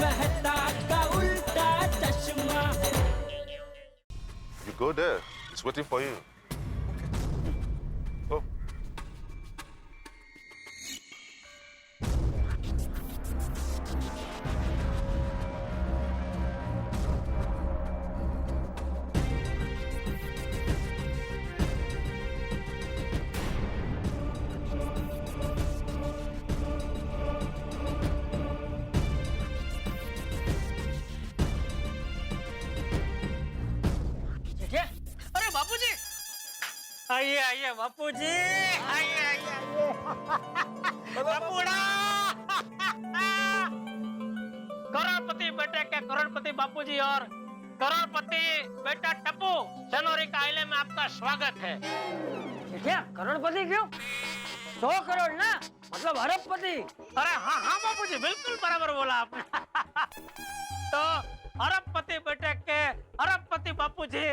मेहता का उल्टा चश्मा। You go there. It's waiting for you. Oh. अरे बापूजी, आइए आइए बापूजी, आइए आइए बापूड़ा। करोड़पति बेटे के करोड़पति बापूजी और करोड़पति बेटा टप्पू सनोरी का आइले में आपका स्वागत है। क्या करोड़पति क्यों? 100 करोड़ ना, मतलब अरबपति। अरे हाँ हाँ बापूजी, बिल्कुल बराबर बोला आपने। तो अरबपति बेटे के अरबपति बापूजी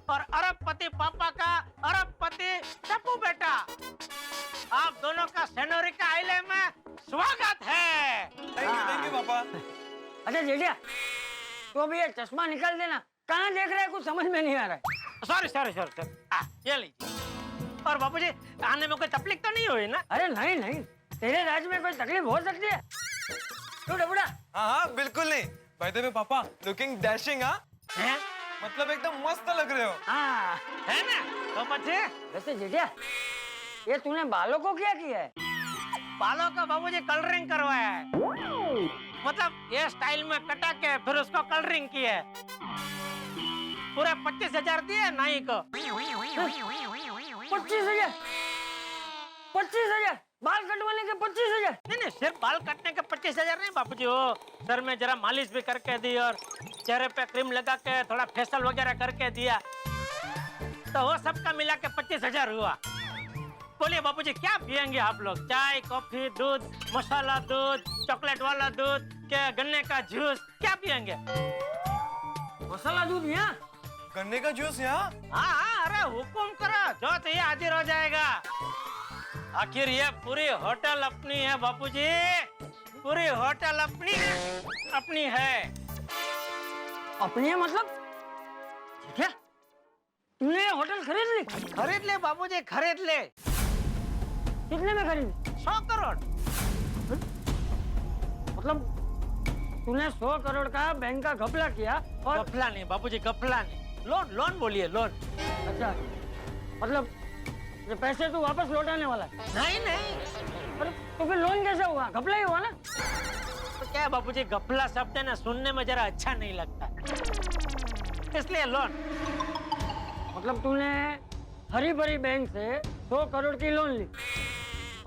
और अरबपति पापा का अरबपति टप्पू बेटा, आप दोनों का सनोरी का आइले में स्वागत है। थैंक यू पापा। अच्छा जेठिया, तो अभी ये चश्मा निकाल देना, कहाँ देख रहे हैं, कुछ समझ में नहीं आ रहा है। सॉरी सॉरी सॉरी सॉरी, ये लीजिए। और बापूजी, आने में कोई तकलीफ तो नहीं हुई ना? अरे नहीं नहीं, तेरे राज्य में कोई तकलीफ हो सकती है? तू डबुड़ा। हाँ हाँ बिल्कुल नहीं। बाय द वे पापा, लुकिंग डैशिंग। हाँ हैं? मतलब एकदम मस्त लग रहे हो। हाँ है ना? तो बच्चे, वैसे जेठिया, ये तूने बालों को क्या किया है? बालों का बाबूजी कलरिंग करवाया है। मतलब ये स्टाइल में कटा के फिर उसको कलरिंग किया है। पूरे 25,000 दिए नाई को। 25,000? 25,000? बाल कटवाने के 25,000? नहीं नहीं, सिर्फ बाल काटने के 25,000 नहीं बापूजी, वो सर में जरा मालिश भी करके दी और चेहरे पे क्रीम लगा के थोड़ा फेशियल वगैरह करके दिया, तो वो सबका मिला के 25,000 हुआ। बोलिए बापूजी, क्या पियेंगे आप लोग? चाय, कॉफी, दूध, मसाला दूध, चॉकलेट वाला दूध के गन्ने का जूस, क्या पियेंगे? मसाला दूध यहाँ? गन्ने का जूस यहाँ? हाँ हाँ, अरे हुकुम करो, जो चाहिए हाजिर हो जाएगा। आखिर ये पूरी होटल अपनी है बापूजी, पूरी होटल अपनी है। अपनी है मतलब? क्या तूने होटल खरीद ली? खरीद ले बाबूजी, खरीद ले। कितने में खरीदी? 100 करोड़। मतलब तूने 100 करोड़ का बैंक का घपला किया और घपला नहीं बाबूजी, घपला नहीं, लोन लोन बोलिए, लोन। अच्छा, मतलब ये पैसे तू वापस लौटाने वाला है? नहीं नहीं, अरे तो फिर लोन कैसे हुआ? घपला ही हुआ ना? तो क्या बाबूजी, घपला शब्द है ना, सुनने में जरा अच्छा नहीं लगता, इसलिए लोन। मतलब तूने हरी भरी बैंक से 100 करोड़ की लोन ली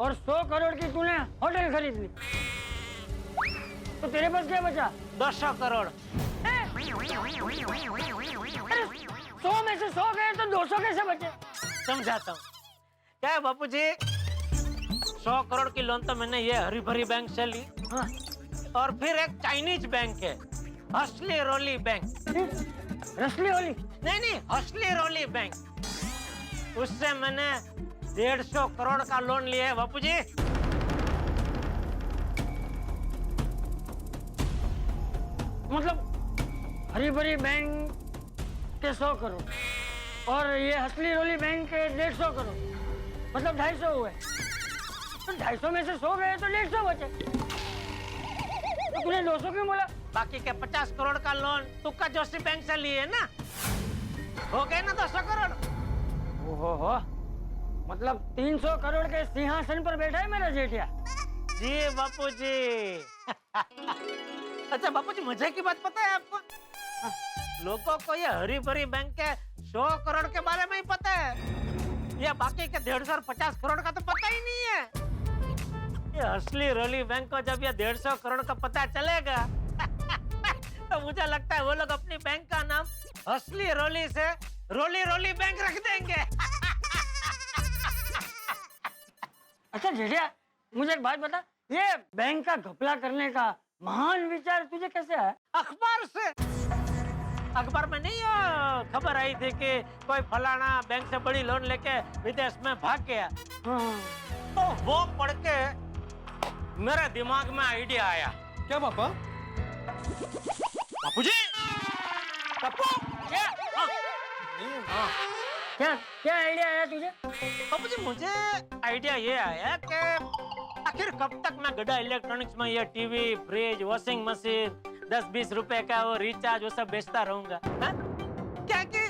और 100 करोड़ की तूने होटल खरीद ली, तो तेरे पास क्या बचा? 200 करोड़। 100 में से 100 गए तो 200 कैसे बचे? समझाता हूँ। क्या है बापूजी, 100 करोड़ की लोन तो मैंने ये हरी भरी बैंक से ली। हाँ। और फिर एक चाइनीज बैंक है, हसली रोली बैंक। रसली होली? नहीं नहीं, हसली रोली बैंक, उससे मैंने 150 करोड़ का लोन लिया है बापूजी। मतलब हरी भरी बैंक के 100 करोड़ और ये हसली रोली बैंक के 150 करोड़, मतलब 250 हुए। तो 250 में से 100 गए तो 150 बचे, तो तूने 200 क्यों बोला? बाकी के 50 करोड़ का लोन तुक्का जोशी बैंक से लिए ना, हो गए ना 200 करोड़। ओहो, मतलब 300 करोड़ के सिंहासन पर बैठा है मेरा जेठिया। जी बापूजी। अच्छा बापूजी, मजे की बात पता है आपको? लोगों को ये हरी भरी बैंक के 100 करोड़ के बारे में ही पता है, ये बाकी के 150 और 50 करोड़ का तो पता ही नहीं है। ये हसली रोली बैंक को जब ये 150 करोड़ का पता चलेगा तो मुझे लगता है वो लोग अपनी बैंक का नाम हसली रोली से रोली रोली बैंक रख देंगे। अच्छा जेठिया, मुझे एक बात बता, ये बैंक का घपला करने का महान विचार तुझे कैसे आया? अखबार से। अखबार में नहीं खबर आई थी कि कोई फलाना बैंक से बड़ी लोन लेके विदेश में भाग गया, हाँ। तो वो पढ़ के मेरे दिमाग में आइडिया आया। क्या पापा? बापूजी, टप्पू, क्या? हाँ, क्या क्या आइडिया आया तुझे? बापूजी मुझे आइडिया ये आया कि आखिर कब तक मैं गड्ढा इलेक्ट्रॉनिक्स में ये टीवी, फ्रिज, वॉशिंग मशीन, 10-20 रुपए का वो रिचार्ज वो सब बेचता रहूंगा? हाँ? क्या कि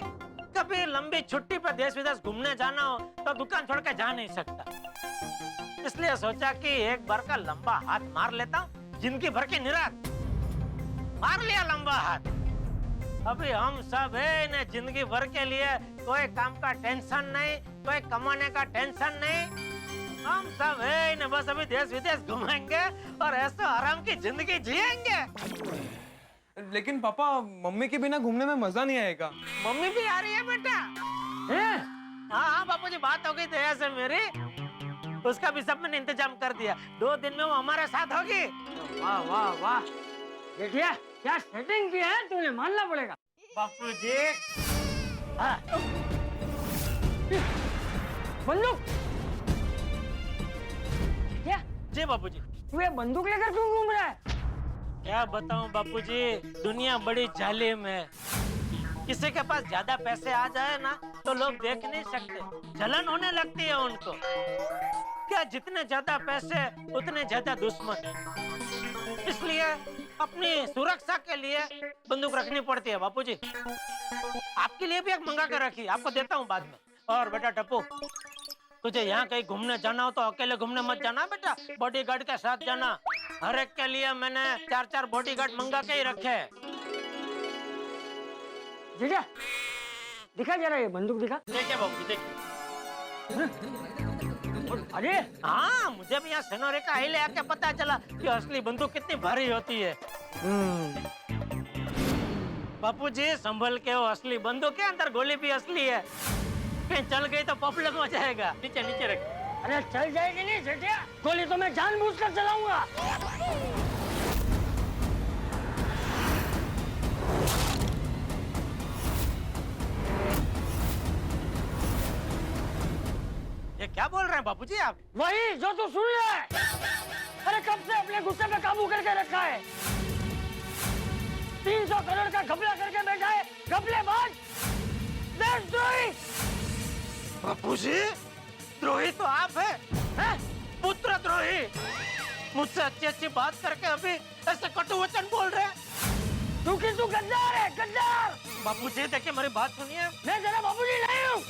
कभी लंबी छुट्टी पर देश विदेश घूमने जाना हो तो दुकान छोड़ के जा नहीं सकता। इसलिए सोचा कि एक बार का लंबा हाथ मार लेता हूँ, जिंदगी भर की निराश। मार लिया लंबा हाथ। अभी हम सब है न जिंदगी भर के लिए कोई काम का टेंशन नहीं, कोई कमाने का टेंशन नहीं। हम सब है न बस अभी देश विदेश घूमेंगे और ऐसे आराम की जिंदगी जिएंगे। लेकिन पापा मम्मी के बिना घूमने में मजा नहीं आएगा। मम्मी भी आ रही है बेटा? हाँ हाँ बापूजी, बात हो गई दया से मेरी, उसका भी सब मैंने इंतजाम कर दिया। 2 दिन में वो हमारे साथ होगी। वाह वाह वाह देखिए क्या सेटिंग की है, तूने मानना पड़ेगा। बापूजी, हाँ। बंदूक क्या? जी बापूजी। तू ये बंदूक लेकर क्यों घूम रहा है? क्या बताऊं बापूजी, दुनिया बड़ी जालिम है। किसी के पास ज्यादा पैसे आ जाए ना तो लोग देख नहीं सकते, जलन होने लगती है उनको। क्या जितने ज्यादा पैसे उतने ज्यादा दुश्मन। इसलिए अपनी सुरक्षा के लिए बंदूक रखनी पड़ती है बापूजी। आपके लिए भी एक मंगा कर रखी, आपको देता हूँ बाद में। और बेटा टप्पू, तुझे यहाँ कहीं घूमने जाना हो तो अकेले घूमने मत जाना बेटा, बॉडीगार्ड के साथ जाना। हर एक के लिए मैंने 4-4 बॉडीगार्ड मंगा के ही रखे हैं। जीजा दिखा जरा ये बंदूक दिखा। देखिए बाबूजी, देखिए। अरे हाँ, मुझे भी यहाँ सिनोरे का हिले आके पता चला कि असली बंदूक कितनी भारी होती है। बापूजी संभल के, वो असली बंदूक के अंदर गोली भी असली है। कहीं चल गई तो प्रॉब्लम हो जाएगा। नीचे नीचे रख। अरे चल जाएगी नहीं सेठिया, गोली तो मैं जानबूझकर चलाऊंगा। ये क्या बोल रहे हैं बापूजी आप? वही जो तू सुन रहा है। अरे कब से अपने गुस्से पे काबू करके रखा है। 300 करोड़ का घपला करके बैठा है, घपलेबाज, देशद्रोही। बापूजी, द्रोही तो आप हैं, पुत्र द्रोही। मुझसे अच्छी अच्छी बात करके अभी ऐसे कटु वचन बोल रहे हैं। तू गद्दार है, गद्दार। बापूजी देखिए, मेरी बात सुनिए। मैं तेरा बाबूजी नहीं हूँ।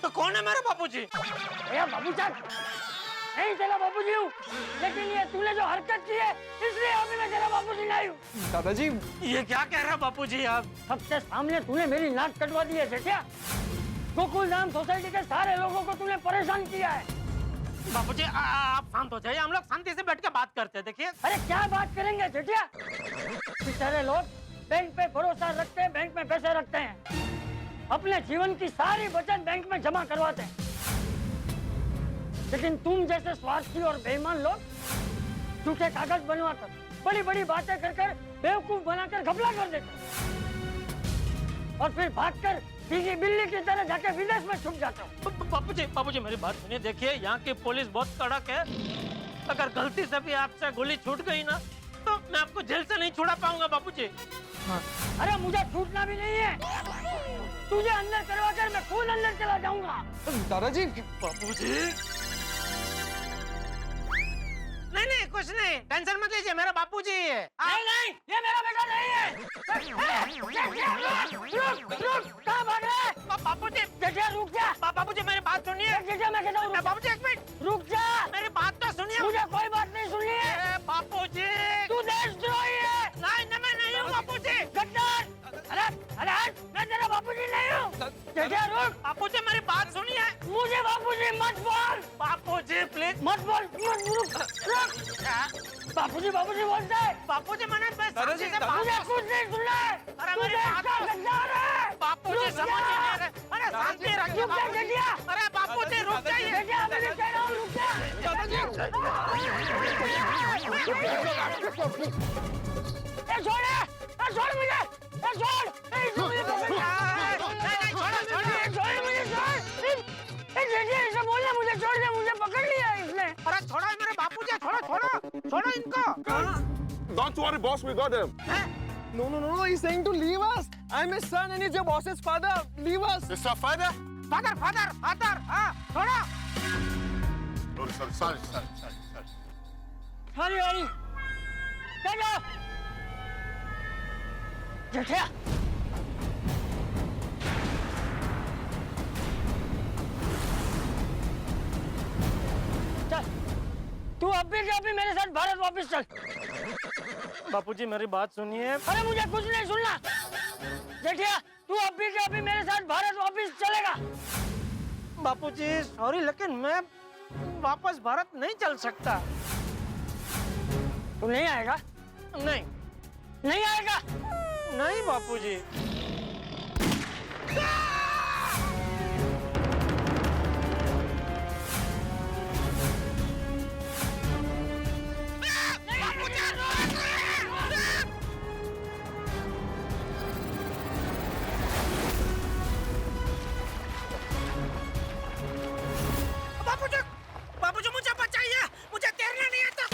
तो कौन है मेरा बापूजी? ए बाबूजान, नहीं तेरा बाबूजी हूँ, लेकिन ये तूने जो हरकत की है इसलिए अभी मैं तेरा बाबूजी नहीं हूँ। दादाजी ये क्या कह रहे हैं बापूजी आप? सबसे सामने तूने मेरी नाक कटवा दी है सेठिया। गोकुल धाम सोसाइटी के सारे लोगों को तूने परेशान किया है। बापूजी आप शांत हो जाइए, हम लोग शांति से बैठ के बात करते हैं। देखिए, अरे क्या बात करेंगे सेठिया? बेचारे लोग बैंक पे भरोसा रखते हैं, बैंक में पैसे रखते हैं, अपने जीवन की सारी बचत बैंक में जमा करवाते हैं। लेकिन तुम जैसे स्वार्थी और बेईमान लोग झूठे कागज बनवाकर, बड़ी बड़ी बातें कर बेवकूफ बनाकर घपला कर देते और फिर भागकर सीधी बिल्ली की तरह जाके विदेश में छुप जाते हो। बापूजी मेरी बात सुनिए। देखिए, यहाँ की पुलिस बहुत कड़क है। अगर गलती से भी आपसे गोली छूट गई ना तो मैं आपको जेल से नहीं छुड़ा पाऊंगा बापूजी। अरे मुझे छूटना भी नहीं है, तुझे अंदर करवा कर मैं खुद अंदर चला जाऊंगा। दादाजी बापूजी, नहीं कुछ नहीं, टेंशन मत लीजिए, मेरा बापूजी है। नहीं ये मेरा बेटा नहीं है। रुक, कहाँ भाग रहा है? बापूजी, जेठिया रुक जा। बापूजी मेरी बात सुनिए। जेठिया मैं कहता हूँ बापूजी एक मिनट, रुक जा। मेरी बात तो सुनिए। मुझे कोई बात नहीं सुननी है। बापूजी, तू देशद्रोही है। नहीं मैं नहीं हूँ बापूजी। गद्दार। अरे मैं तेरा बापूजी नहीं हूँ। जेठिया रुक। बापूजी मेरी बात सुनिए। मुझे बापूजी मत बोल। बापूजी प्लीज मत बोल। रुक। बापूजी बोलता है। बापूजी मैंने दादाजी, मुझे कुछ नहीं सुनना है। अरे तू मेरी देश बात का तो- गद्दार है। बापूजी रुक समझ जा। नहीं रहे। अरे शांति रखिए रुक जा जेठिया। अरे बापूजी रुक जाइए। जेठिया अभी भी कह रहा हूँ रुक जा। छोड़ मुझे। छोड़ मुझे ऐसा बोलना, मुझे छोड़ दे, मुझे पकड़ लिया इसने। अरे छोड़ो मेरे बापूजी, छोड़ो इनको। Don't worry, boss. We got him. No, no, no, no. He's saying to leave us. I'm his son and he's your boss's father. Leave us. It's your father? Father father father हाँ छोड़ो Sorry. Hari Hari चलो जेठिया चल तू अभी के अभी मेरे साथ भारत वापस चल बापूजी मेरी बात सुनिए अरे मुझे कुछ नहीं सुनना जेठिया तू अभी के अभी मेरे साथ भारत वापस चलेगा बापूजी सॉरी लेकिन मैं वापस भारत नहीं चल सकता तू नहीं आएगा नहीं नहीं आएगा नहीं बापूजी बापूजी बापूजी मुझे बचाइए मुझे तैरना नहीं आता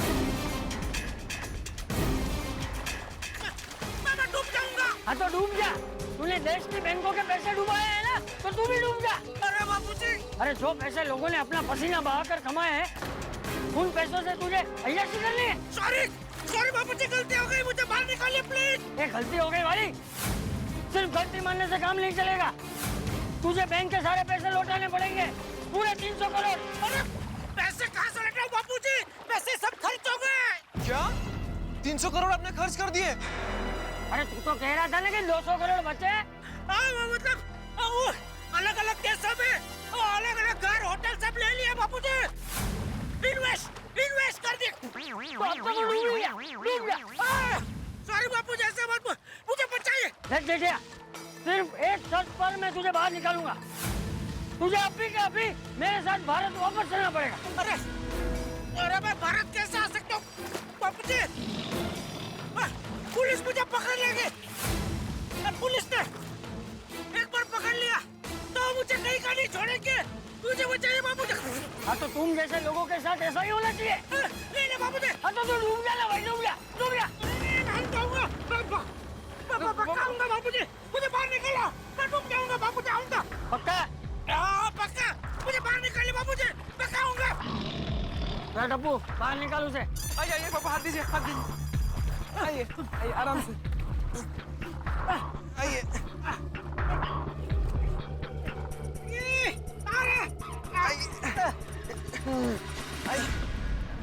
मैं डूब जाऊंगा हाँ तो डूब जा तूने देश की बैंकों के पैसे डुबाए हैं ना तो तू भी डूब जा अरे बापूजी अरे जो पैसे लोगों ने अपना पसीना बहाकर कमाए हैं उन पैसों से तुझे अय्याशी करनी है सॉरी सॉरी बापूजी गलती हो गई मुझे बाहर निकालिए प्लीज ये गलती हो गई भाई सिर्फ गलती मानने से काम नहीं चलेगा तुझे बैंक के सारे पैसे लौटाने पड़ेंगे पूरे 300 करोड़ अरे पैसे कहाँ से लौटाऊं बापूजी पैसे सब खर्च हो गए क्या 300 करोड़ आपने खर्च कर दिए अरे तू तो कह रहा था ना कि 200 करोड़ बचे मतलब अलग अलग देशों में अलग अलग घर होटल सब ले लिए बापूजी इन्वेस्ट कर दिए तो अब तो डूब गया सॉरी बापूजी ऐसे मत मुझे बचाइए देख जेठिया सिर्फ एक शर्त पर मैं तुझे बाहर निकालूंगा तुझे अभी के अभी मेरे साथ भारत वापस चलना पड़ेगा अरे अरे मैं भारत कैसे आ सकता हूँ बापूजी पुलिस मुझे पकड़ लेगी पुलिस ने एक बार पकड़ लिया तो मुझे कहीं का नहीं छोड़ेंगे मुझे बचाइए बापूजी हाँ तो तुम जैसे लोगों के साथ ऐसा ही होना चाहिए नहीं बापूजी हाँ तो तू डूब जा ना भाई डूब जा नहीं जाऊंगा पक्का आऊंगा बापूजी मुझे बाहर निकालो मैं डूब जाऊंगा बापूजी आऊंगा पक्का पक्का मुझे बाहर निकालिए बापूजी पक्का आऊंगा डब्बू बाहर निकाल उसे आइए पापा हाथ दीजिए आइए आराम से आइए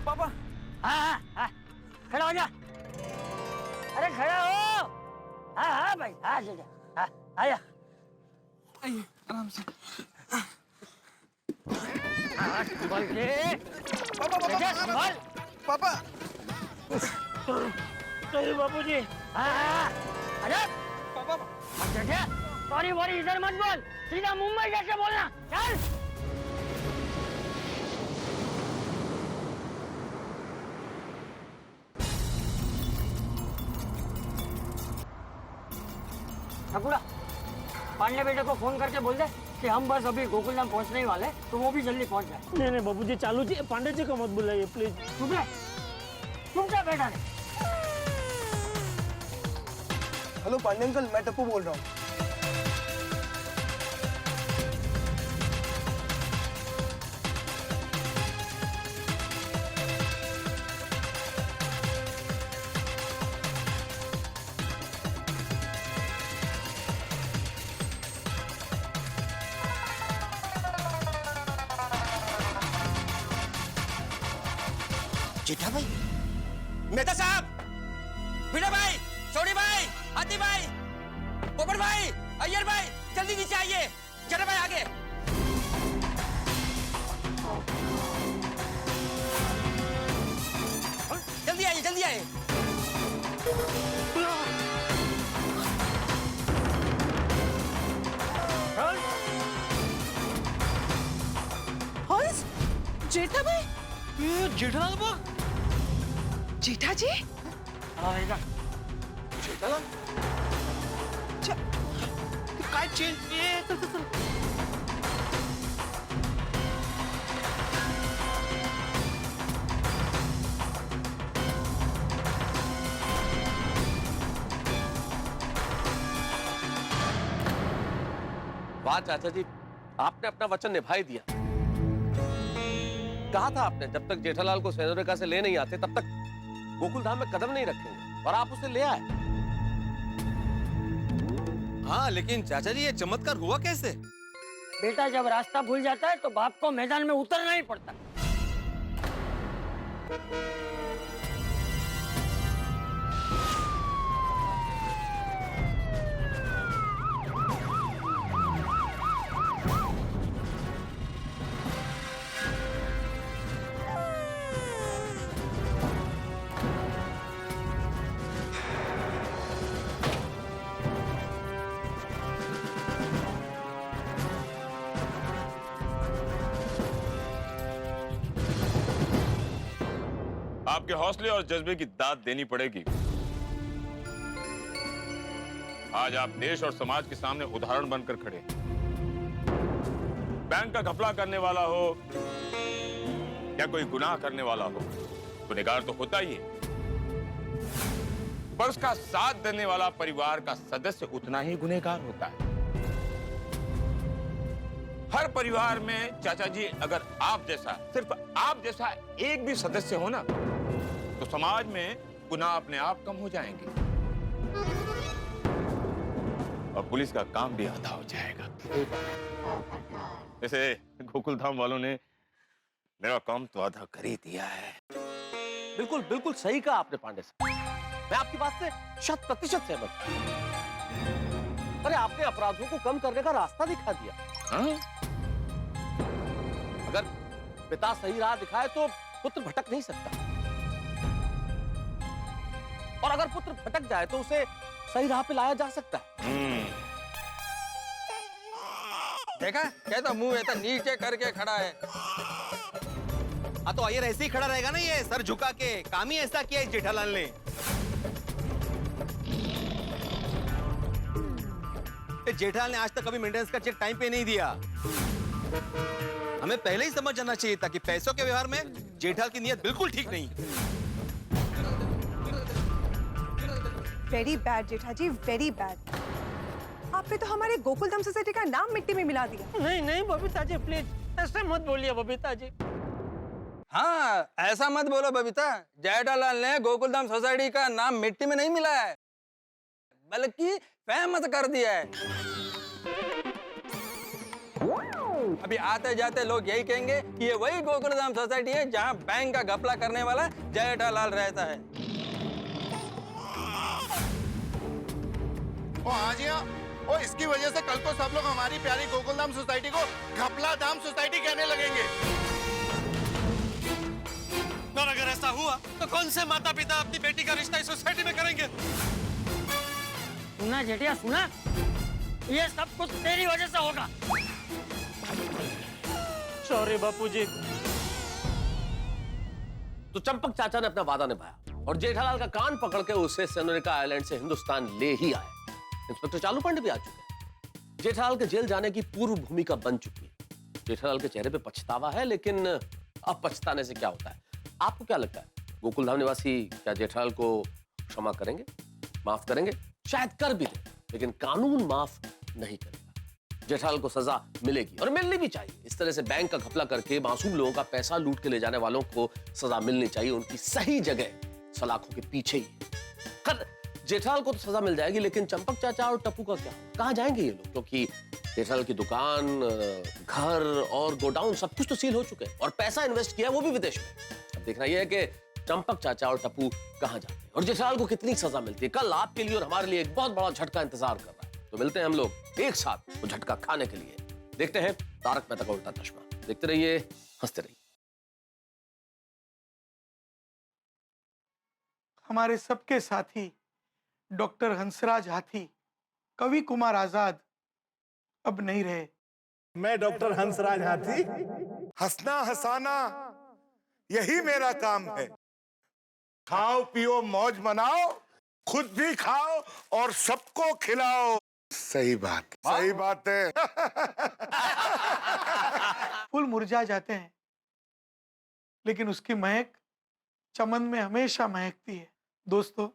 पापा हाँ खड़ा हो जा अरे खड़ा हो हाँ भाई हाँ जा आया आइए आराम से संभल के संभल पापा सही बापूजी अरे पापा सॉरी वॉरी इधर मत बोल सीधा मुंबई जाके बोलना चल ठाकुरा पांडे बेटे को फोन करके बोल दे कि हम बस अभी गोकुलधाम पहुंचने ही वाले तो वो भी जल्दी पहुंच जाए नहीं बाबूजी चालू जी पांडे जी को मत बुलाइए प्लीज तुम क्या बैठा नहीं हेलो पांडे अंकल मैं टप्पू बोल रहा हूँ जेठा भाई मेहता साहब भिड़ा भाई सोनी भाई हाथी भाई पोपट भाई अय्यर भाई जल्दी नीचे आइए जेठा भाई आगे जल्दी आइए हंस जेठा भाई जेठालाल बा जेठा जी काय चेंज वाह चाचा जी, आपने अपना वचन निभा ही दिया। कहा था आपने जब तक जेठालाल को सेनोरिका से ले नहीं आते तब तक गोकुल धाम में कदम नहीं रखेंगे, और आप उसे ले आए। हाँ, लेकिन चाचा जी ये चमत्कार हुआ कैसे? बेटा जब रास्ता भूल जाता है तो बाप को मैदान में उतरना ही पड़ता है। आपके हौसले और जज्बे की दाद देनी पड़ेगी। आज आप देश और समाज के सामने उदाहरण बनकर खड़े हैं। बैंक का घपला करने वाला हो या कोई गुनाह करने वाला हो, गुनहगार तो होता ही है, पर उसका साथ देने वाला परिवार का सदस्य उतना ही गुनहगार होता है। हर परिवार में चाचा जी, अगर आप जैसा, सिर्फ आप जैसा एक भी सदस्य हो ना, तो समाज में गुनाह अपने आप कम हो जाएंगे और पुलिस का काम भी आधा हो जाएगा। जैसे गोकुल धाम वालों ने मेरा काम तो आधा कर ही दिया है। बिल्कुल बिल्कुल सही कहा आपने पांडे साहब, मैं आपकी बात से 100% सहमत हूं। अरे आपने अपराधों को कम करने का रास्ता दिखा दिया। हाँ? अगर पिता सही राह दिखाए तो पुत्र भटक नहीं सकता, और अगर पुत्र भटक जाए तो उसे सही राह पे लाया जा सकता है। देखा कैसा मुंह ऐसा नीचे करके खड़ा है। हाँ तो अय्यर ऐसे ही खड़ा रहेगा ना, ये सर झुका के। काम ही ऐसा किया है जेठालाल ने। जेठालाल ने आज तक कभी मेंटेनेंस का चेक टाइम पे नहीं दिया। हमें पहले ही समझ जाना चाहिए था कि पैसों के व्यवहार में जेठालाल की नीयत बिल्कुल ठीक नहीं। वेरी बैड जेठा जी, वेरी बैड। आपने तो हमारे गोकुल धाम सोसाइटी का नाम मिट्टी में मिला दिया। नहीं नहीं बबीता जी, प्लीज ऐसे मत बोलिए बबीता जी। हाँ, ऐसा मत बोलो बबीता। जेठालाल ने गोकुल धाम सोसाइटी का नाम मिट्टी में नहीं मिलाया है, बल्कि फेमस कर दिया है। अभी आते जाते लोग यही कहेंगे कि ये वही गोकुल धाम सोसाइटी है जहाँ बैंक का घपला करने वाला जेठालाल रहता है। ओ हाँ जी हाँ, ओ इसकी वजह से कल को सब लोग हमारी प्यारी गोकुल धाम सोसाइटी को घपला धाम सोसाइटी कहने लगेंगे। और अगर ऐसा हुआ तो कौन से माता पिता अपनी बेटी का रिश्ता इस सोसाइटी में करेंगे? सुना जेठिया सुना, ये सब कुछ तेरी वजह से होगा। सॉरी बापूजी। तो चंपक चाचा ने अपना वादा निभाया और जेठालाल का कान पकड़ के उसे सेनोरिका आइलैंड से हिंदुस्तान ले ही आए। इंस्पेक्टर चालू पांडे भी आ चुके हैं। जेठालाल के जेल जाने की पूर्व भूमिका बन चुकी है। जेठालाल के चेहरे पे पछतावा है, लेकिन अब पछताने से क्या होता है? आपको क्या लगता है, गोकुल धाम निवासी क्या जेठालाल को क्षमा करेंगे, माफ करेंगे? शायद कर भी दे, लेकिन कानून माफ नहीं करेगा। जेठालाल को सजा मिलेगी और मिलनी भी चाहिए। इस तरह से बैंक का घपला करके मासूम लोगों का पैसा लूट के ले जाने वालों को सजा मिलनी चाहिए। उनकी सही जगह सलाखों के पीछे ही। खैर जेठालाल को तो सजा मिल जाएगी, लेकिन चंपक चाचा और टप्पू का क्या? कहाँ जाएंगे ये लोग? क्योंकि जेठालाल की दुकान, घर और गोडाउन सब कुछ तो सील हो चुके हैं और पैसा इन्वेस्ट किया वो भी विदेश में। अब देखना यह है कि चंपक चाचा और टप्पू कहाँ जाते हैं और जेठालाल को कितनी सजा मिलती है। कल आपके लिए और हमारे लिए एक बहुत बड़ा झटका इंतजार कर रहा है। तो मिलते हैं हम लोग एक साथ वो झटका खाने के लिए। देखते हैं तारक मेहता का उल्टा चश्मा। देखते रहिए, हंसते रहिए। हमारे सबके साथी डॉक्टर हंसराज हाथी, कवि कुमार आजाद अब नहीं रहे। मैं डॉक्टर हंसराज हाथी, हंसना हंसाना यही मेरा काम है। खाओ पियो मौज मनाओ, खुद भी खाओ और सबको खिलाओ। सही बात है। फूल मुरझा जाते हैं, लेकिन उसकी महक चमन में हमेशा महकती है। दोस्तों,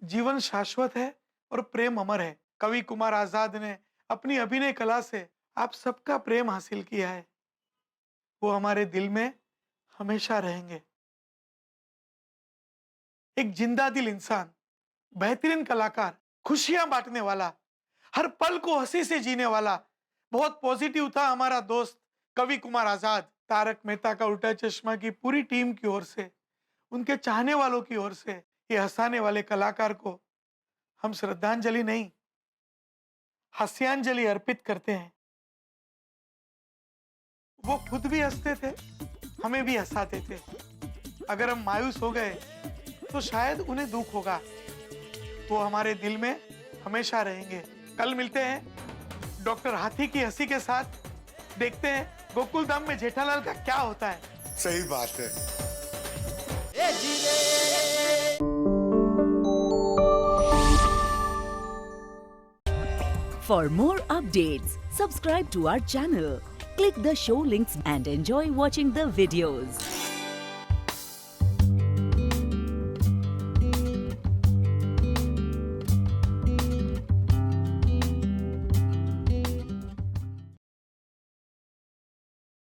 जीवन शाश्वत है और प्रेम अमर है। कवि कुमार आजाद ने अपनी अभिनय कला से आप सबका प्रेम हासिल किया है, वो हमारे दिल में हमेशा रहेंगे। एक जिंदा दिल इंसान, बेहतरीन कलाकार, खुशियां बांटने वाला, हर पल को हंसी से जीने वाला, बहुत पॉजिटिव था हमारा दोस्त कवि कुमार आजाद। तारक मेहता का उल्टा चश्मा की पूरी टीम की ओर से, उनके चाहने वालों की ओर से, ये हंसाने वाले कलाकार को हम श्रद्धांजलि नहीं, हास्यांजलि अर्पित करते हैं। वो खुद भी हंसते थे, हमें भी हंसाते थे। अगर हम मायूस हो गए तो शायद उन्हें दुख होगा, वो हमारे दिल में हमेशा रहेंगे। कल मिलते हैं डॉक्टर हाथी की हंसी के साथ, देखते हैं गोकुल धाम में जेठालाल का क्या होता है। सही बात है। For more updates, subscribe to our channel, click the show links and enjoy watching the videos.